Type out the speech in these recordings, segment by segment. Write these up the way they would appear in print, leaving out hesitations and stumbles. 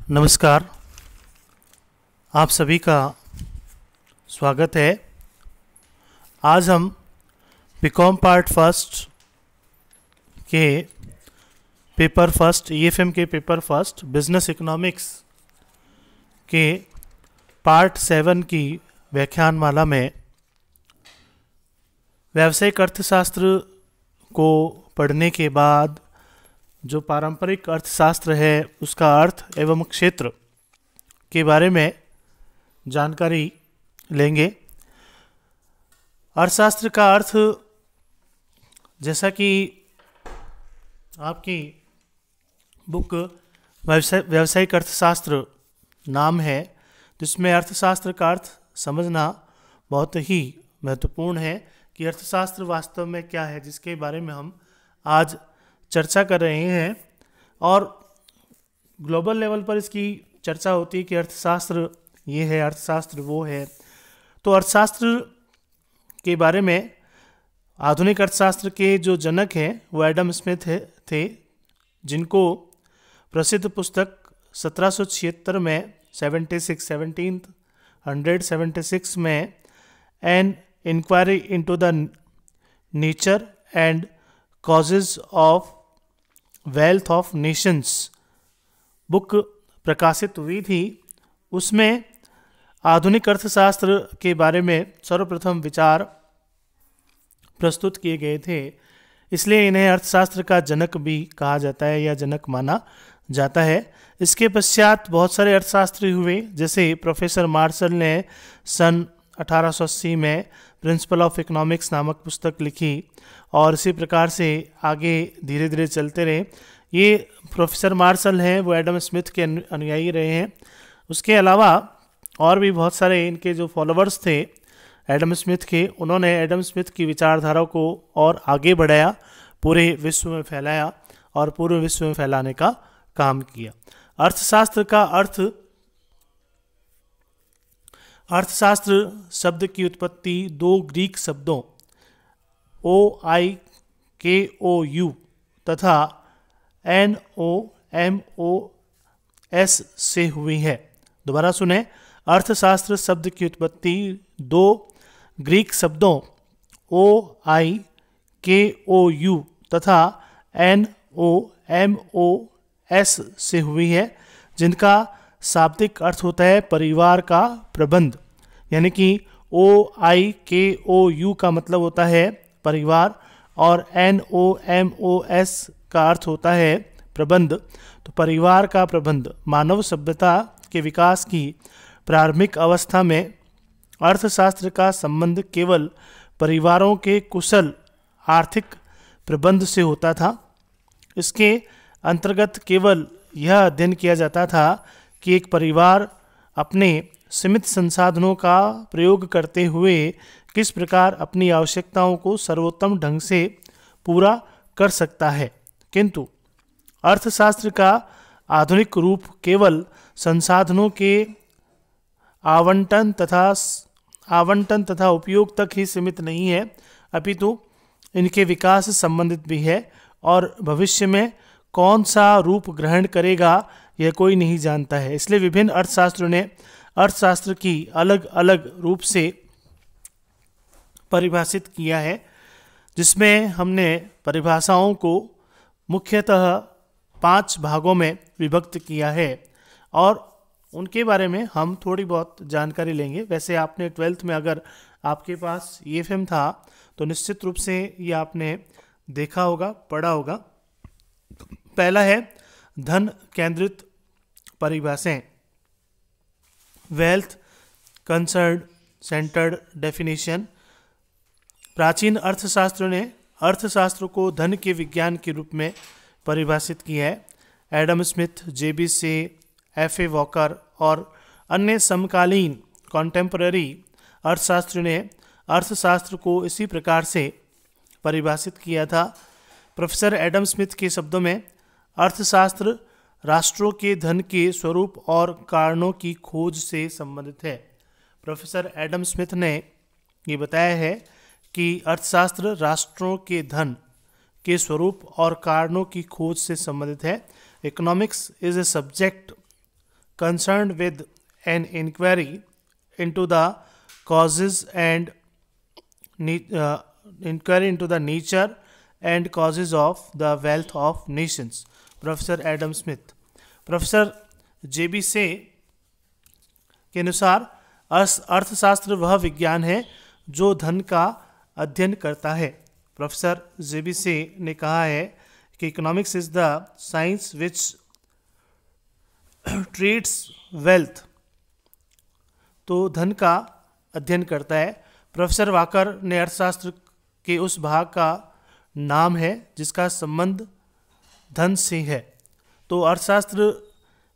नमस्कार। आप सभी का स्वागत है। आज हम बीकॉम पार्ट फर्स्ट के पेपर फर्स्ट ईएफएम के पेपर फर्स्ट बिजनेस इकोनॉमिक्स के पार्ट 7 की व्याख्यानमाला में व्यावसायिक अर्थशास्त्र को पढ़ने के बाद जो पारंपरिक अर्थशास्त्र है उसका अर्थ एवं क्षेत्र के बारे में जानकारी लेंगे। अर्थशास्त्र का अर्थ, जैसा कि आपकी बुक व्यावसायिक अर्थशास्त्र नाम है, जिसमें अर्थशास्त्र का अर्थ समझना बहुत ही महत्वपूर्ण है कि अर्थशास्त्र वास्तव में क्या है, जिसके बारे में हम आज चर्चा कर रहे हैं। और ग्लोबल लेवल पर इसकी चर्चा होती है कि अर्थशास्त्र ये है, अर्थशास्त्र वो है। तो अर्थशास्त्र के बारे में आधुनिक अर्थशास्त्र के जो जनक हैं वो एडम स्मिथ थे, जिनको प्रसिद्ध पुस्तक 1776 में 1776 में an inquiry into the nature and causes of wealth of nations book प्रकाशित हुई थी। उसमें आधुनिक अर्थशास्त्र के बारे में सर्वप्रथम विचार प्रस्तुत किए गए थे, इसलिए इन्हें अर्थशास्त्र का जनक भी कहा जाता है या जनक माना जाता है। इसके पश्चात बहुत सारे अर्थशास्त्री हुए, जैसे प्रोफेसर मार्शल ने सन 1880 में प्रिंसिपल ऑफ इकोनॉमिक्स नामक पुस्तक लिखी, और इसी प्रकार से आगे धीरे धीरे चलते रहे। ये प्रोफेसर मार्शल हैं, वो एडम स्मिथ के अनुयायी रहे हैं। उसके अलावा और भी बहुत सारे इनके जो फॉलोअर्स थे एडम स्मिथ के, उन्होंने एडम स्मिथ की विचारधारा को और आगे बढ़ाया, पूरे विश्व में फैलाया और पूरे विश्व में फैलाने का काम किया। अर्थशास्त्र का अर्थशास्त्र शब्द की उत्पत्ति दो ग्रीक शब्दों OIKOU तथा NOMOS से हुई है। दोबारा सुने, अर्थशास्त्र शब्द की उत्पत्ति दो ग्रीक शब्दों OIKOU तथा NOMOS से हुई है, जिनका शाब्दिक अर्थ होता है परिवार का प्रबंध। यानी कि OIKOU का मतलब होता है परिवार और NOMOS का अर्थ होता है प्रबंध। तो परिवार का प्रबंध मानव सभ्यता के विकास की प्रारंभिक अवस्था में अर्थशास्त्र का संबंध केवल परिवारों के कुशल आर्थिक प्रबंध से होता था। इसके अंतर्गत केवल यह अध्ययन किया जाता था कि एक परिवार अपने सीमित संसाधनों का प्रयोग करते हुए किस प्रकार अपनी आवश्यकताओं को सर्वोत्तम ढंग से पूरा कर सकता है। किंतु अर्थशास्त्र का आधुनिक रूप केवल संसाधनों के आवंटन तथा उपयोग तक ही सीमित नहीं है, अपितु इनके विकास से संबंधित भी है, और भविष्य में कौन सा रूप ग्रहण करेगा यह कोई नहीं जानता है। इसलिए विभिन्न अर्थशास्त्रों ने अर्थशास्त्र की अलग अलग रूप से परिभाषित किया है, जिसमें हमने परिभाषाओं को मुख्यतः 5 भागों में विभक्त किया है, और उनके बारे में हम थोड़ी बहुत जानकारी लेंगे। वैसे आपने 12th में अगर आपके पास ईएफएम था तो निश्चित रूप से ये आपने देखा होगा, पढ़ा होगा। पहला है धन केंद्रित परिभाषाएं, वेल्थ कंसर्न सेंटर्ड डेफिनेशन। प्राचीन अर्थशास्त्रों ने अर्थशास्त्र को धन के विज्ञान के रूप में परिभाषित किया है। एडम स्मिथ, JB से, FA वॉकर और अन्य समकालीन कॉन्टेम्पररी अर्थशास्त्रियों ने अर्थशास्त्र को इसी प्रकार से परिभाषित किया था। प्रोफेसर एडम स्मिथ के शब्दों में अर्थशास्त्र राष्ट्रों के धन के स्वरूप और कारणों की खोज से संबंधित है। प्रोफेसर एडम स्मिथ ने ये बताया है कि अर्थशास्त्र राष्ट्रों के धन के स्वरूप और कारणों की खोज से संबंधित है। Economics is a subject concerned with an inquiry into the causes and inquiry into the nature and causes of the wealth of nations. Professor Adam Smith. Professor J B Say के अनुसार अर्थशास्त्र वह विज्ञान है जो धन का अध्ययन करता है। प्रोफेसर जेबी से ने कहा है कि economics is the science which treats wealth, तो धन का अध्ययन करता है। प्रोफेसर वाकर ने अर्थशास्त्र के उस भाग का नाम है जिसका संबंध धन से है। तो अर्थशास्त्र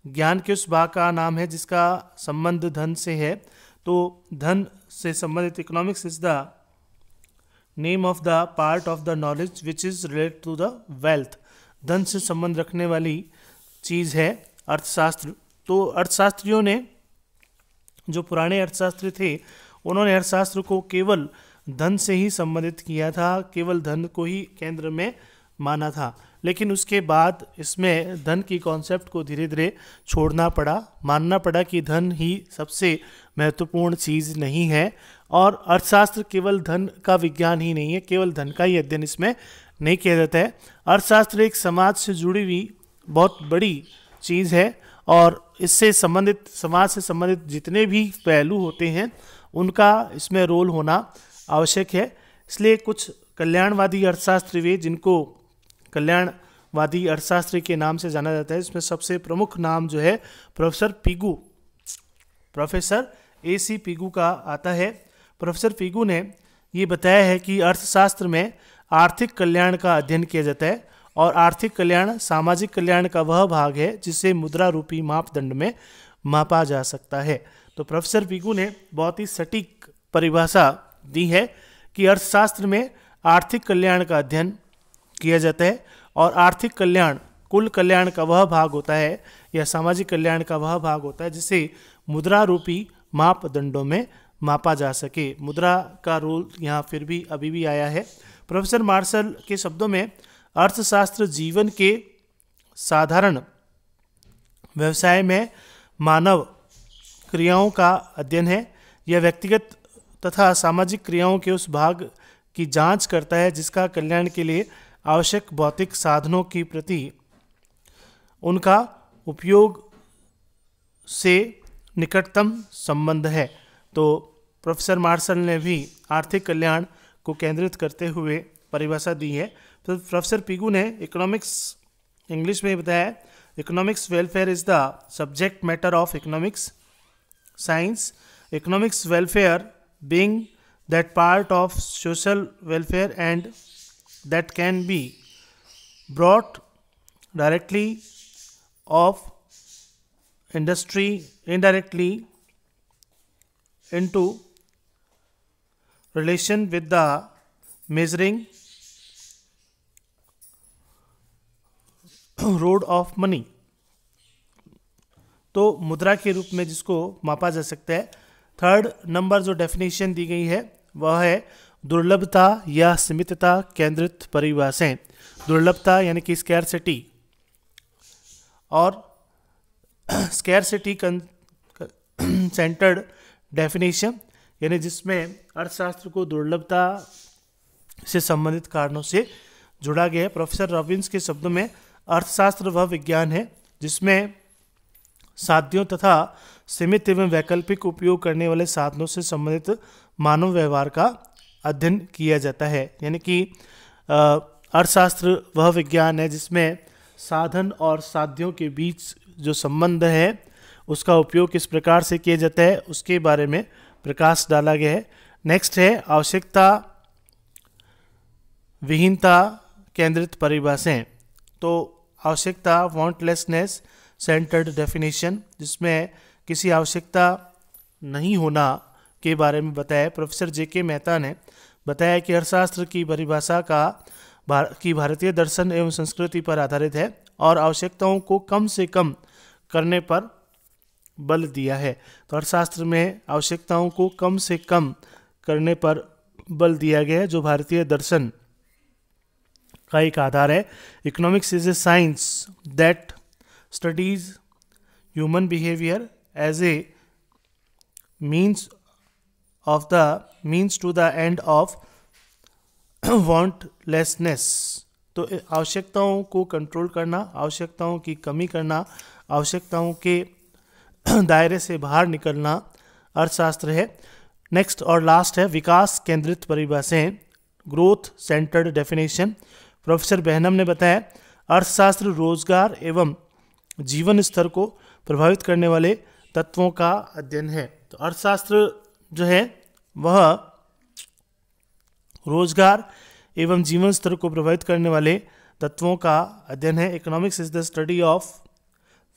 ज्ञान के उस भाग का नाम है जिसका संबंध धन से है। तो धन से संबंधित economics is the name of the part of the knowledge which is related to the wealth. धन से संबंध रखने वाली चीज़ है अर्थशास्त्र। तो अर्थशास्त्रियों ने, जो पुराने अर्थशास्त्री थे, उन्होंने अर्थशास्त्र को केवल धन से ही संबंधित किया था, केवल धन को ही केंद्र में माना था। लेकिन उसके बाद इसमें धन की कॉन्सेप्ट को धीरे धीरे छोड़ना पड़ा, मानना पड़ा कि धन ही सबसे महत्वपूर्ण चीज़ नहीं है। और अर्थशास्त्र केवल धन का विज्ञान ही नहीं है, केवल धन का ही अध्ययन इसमें नहीं किया जाता है। अर्थशास्त्र एक समाज से जुड़ी हुई बहुत बड़ी चीज़ है और इससे संबंधित, समाज से संबंधित जितने भी पहलू होते हैं उनका इसमें रोल होना आवश्यक है। इसलिए कुछ कल्याणवादी अर्थशास्त्री वे, जिनको कल्याणवादी अर्थशास्त्री के नाम से जाना जाता है, इसमें सबसे प्रमुख नाम जो है professor Pigou, professor AC Pigou का आता है। प्रोफेसर पीगू ने ये बताया है कि अर्थशास्त्र में आर्थिक कल्याण का अध्ययन किया जाता है और आर्थिक कल्याण सामाजिक कल्याण का वह भाग है जिसे मुद्रा रूपी मापदंड में मापा जा सकता है। तो प्रोफेसर पीगू ने बहुत ही सटीक परिभाषा दी है कि अर्थशास्त्र में आर्थिक कल्याण का अध्ययन किया जाता है और आर्थिक कल्याण कुल कल्याण का वह भाग होता है या सामाजिक कल्याण का वह भाग होता है जिसे मुद्रा रूपी मापदंडों में मापा जा सके। मुद्रा का रोल यहाँ फिर भी अभी भी आया है। प्रोफेसर मार्शल के शब्दों में अर्थशास्त्र जीवन के साधारण व्यवसाय में मानव क्रियाओं का अध्ययन है। यह व्यक्तिगत तथा सामाजिक क्रियाओं के उस भाग की जांच करता है जिसका कल्याण के लिए आवश्यक भौतिक साधनों की प्रति उनका उपयोग से निकटतम संबंध है। तो प्रोफेसर मार्शल ने भी आर्थिक कल्याण को केंद्रित करते हुए परिभाषा दी है। तो प्रोफेसर पीगू ने इकोनॉमिक्स इंग्लिश में बताया, economics welfare is the subject matter of economics science, economics welfare being that part of social welfare and that can be brought directly of industry indirectly into relation with the measuring rod of money। तो मुद्रा के रूप में जिसको मापा जा सकता है। थर्ड नंबर जो डेफिनेशन दी गई है वह है दुर्लभता या सीमितता केंद्रित परिभाषाएं। दुर्लभता यानी कि स्कैरसिटी और स्कैरसिटी सेंटर्ड डेफिनेशन, यानी जिसमें अर्थशास्त्र को दुर्लभता से संबंधित कारणों से जुड़ा गया है। प्रोफेसर रॉबिन्स के शब्दों में अर्थशास्त्र वह विज्ञान है जिसमें साध्यों तथा सीमित एवं वैकल्पिक उपयोग करने वाले साधनों से संबंधित मानव व्यवहार का अध्ययन किया जाता है। यानी कि अर्थशास्त्र वह विज्ञान है जिसमें साधन और साध्यों के बीच जो संबंध है उसका उपयोग किस प्रकार से किया जाता है उसके बारे में प्रकाश डाला गया है। नेक्स्ट है आवश्यकता विहीनता केंद्रित परिभाषाएं। तो आवश्यकता वांटलेसनेस सेंटर्ड डेफिनेशन, जिसमें किसी आवश्यकता नहीं होना के बारे में बताया। प्रोफेसर JK मेहता ने बताया कि अर्थशास्त्र की परिभाषा की भारतीय दर्शन एवं संस्कृति पर आधारित है और आवश्यकताओं को कम से कम करने पर बल दिया है। तो अर्थशास्त्र में आवश्यकताओं को कम से कम करने पर बल दिया गया है जो भारतीय दर्शन का एक आधार है। Economics is a science that studies human behaviour as a means to the end of wantlessness. तो आवश्यकताओं को कंट्रोल करना, आवश्यकताओं की कमी करना, आवश्यकताओं के दायरे से बाहर निकलना अर्थशास्त्र है। नेक्स्ट और लास्ट है विकास केंद्रित परिभाषाएं, ग्रोथ सेंटर्ड डेफिनेशन। प्रोफेसर बहनम ने बताया अर्थशास्त्र रोजगार एवं जीवन स्तर को प्रभावित करने वाले तत्वों का अध्ययन है। तो अर्थशास्त्र जो है वह रोजगार एवं जीवन स्तर को प्रभावित करने वाले तत्वों का अध्ययन है। Economics is the study of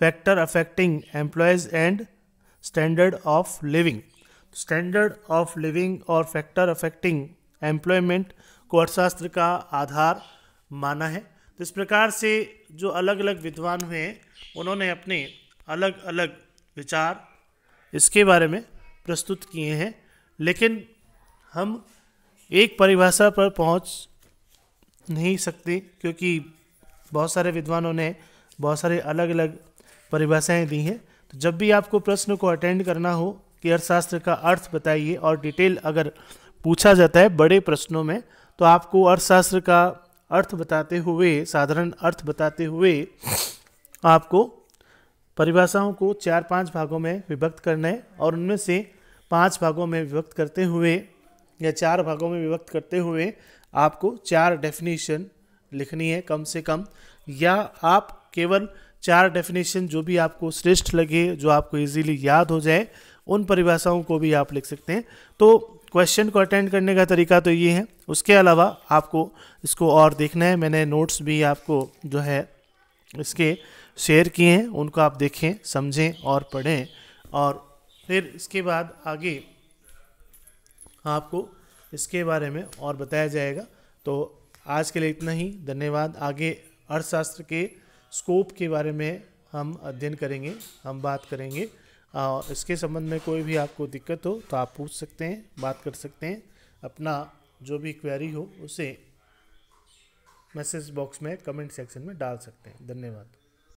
factor affecting employees and standard of living. Standard of living और फैक्टर अफेक्टिंग एम्प्लॉयमेंट को अर्थशास्त्र का आधार माना है। तो इस प्रकार से जो अलग अलग विद्वान हुए उन्होंने अपने अलग अलग विचार इसके बारे में प्रस्तुत किए हैं, लेकिन हम एक परिभाषा पर पहुंच नहीं सकते क्योंकि बहुत सारे विद्वानों ने बहुत सारे अलग अलग परिभाषाएं दी हैं। तो जब भी आपको प्रश्न को अटेंड करना हो कि अर्थशास्त्र का अर्थ बताइए और डिटेल अगर पूछा जाता है बड़े प्रश्नों में, तो आपको अर्थशास्त्र का अर्थ बताते हुए, साधारण अर्थ बताते हुए आपको परिभाषाओं को 4-5 भागों में विभक्त करना है और उनमें से 5 भागों में विभक्त करते हुए या 4 भागों में विभक्त करते हुए आपको 4 डेफिनेशन लिखनी है कम से कम, या आप केवल 4 डेफिनेशन जो भी आपको श्रेष्ठ लगे, जो आपको इजीली याद हो जाए, उन परिभाषाओं को भी आप लिख सकते हैं। तो क्वेश्चन को अटेंड करने का तरीका तो ये है। उसके अलावा आपको इसको और देखना है, मैंने नोट्स भी आपको जो है इसके शेयर किए हैं, उनको आप देखें, समझें और पढ़ें, और फिर इसके बाद आगे आपको इसके बारे में और बताया जाएगा। तो आज के लिए इतना ही, धन्यवाद। आगे अर्थशास्त्र के स्कोप के बारे में हम अध्ययन करेंगे, हम बात करेंगे, और इसके संबंध में कोई भी आपको दिक्कत हो तो आप पूछ सकते हैं, बात कर सकते हैं, अपना जो भी क्वेरी हो उसे मैसेज बॉक्स में कमेंट सेक्शन में डाल सकते हैं। धन्यवाद।